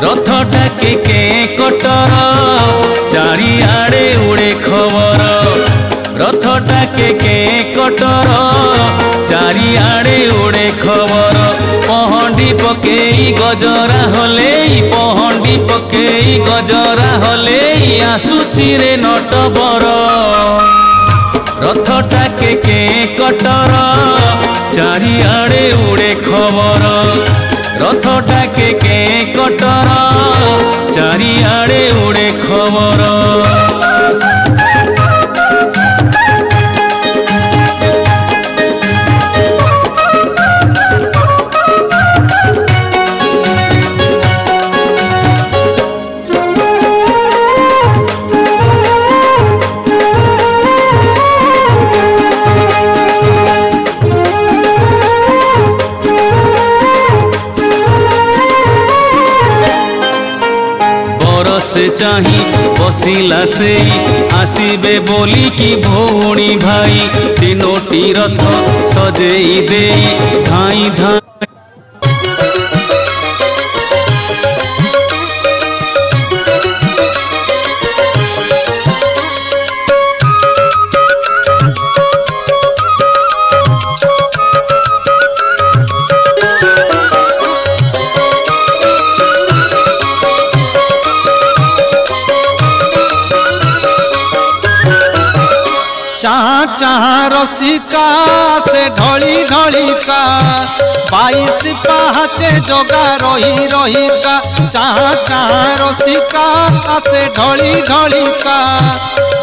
रथटा के कटर चारिआडे उड़े खबर रथटा के कटर चारिआडे उड़े खबर पहंडी पकेई गजरा हले पहंडी पकेई गजरा हले आसुची रे नटबर रथटा के कटर चारिआडे उड़े खबर रथटा के कटर चारिआडे उड़े खबर से चाही बसिला से आसीबे बोली की भौणी भाई तीनोटी रथ सजेई दे धाई धाई चाह रसिका से ढली ढलिका 22 पहाचे जोगा रही रहिका चाह रसिका से ढली ढलिका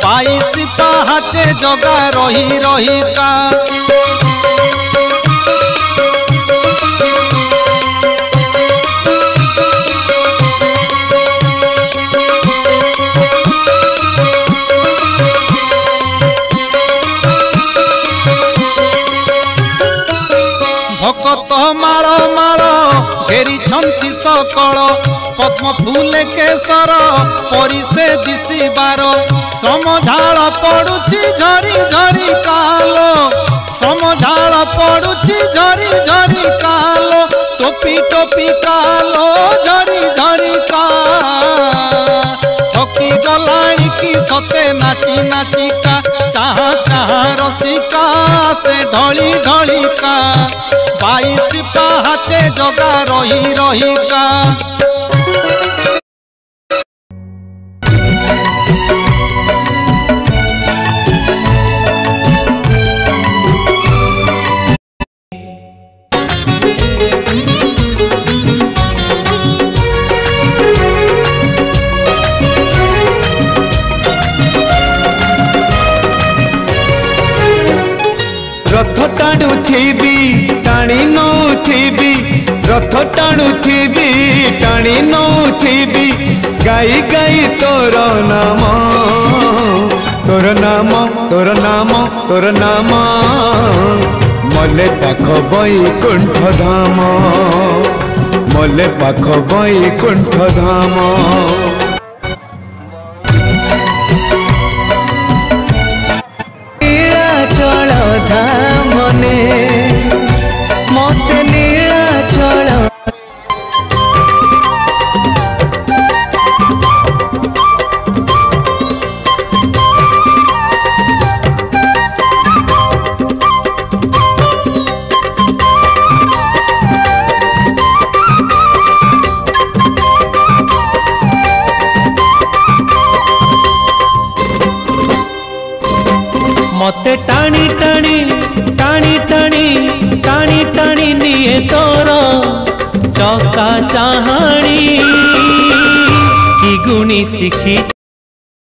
22 पहाचे जोगा रही रहिका भक्त माल माल घेरी छंती सकल पद्म फूले केसर परिसे दिशिबार श्रम झाल पड़ुची झरी झरी कालो श्रम झाल पड़ुची झरी झरी कालो टोपी टोपी कालो झरी झरी का थकी गलाणी की सते नाची नाचिका चाह रसिका से ढली ढलिका 22 पहाचे जोगा रही रहिका रथ टाणुथिबी टाणी नौथिबी रथ टाणुथिबी टाणी नौथिबी गाई गाई तोर नाम तोर नाम तोर नाम तोर नाम मले पाख बैकुंठ धाम मले पाख बैकुंठ धाम धामने मते नीलाचल मते टाणी टाणी टाणी टाणी टाणी टाणी निये तोर चका चाहाणी की गुणी शिखी।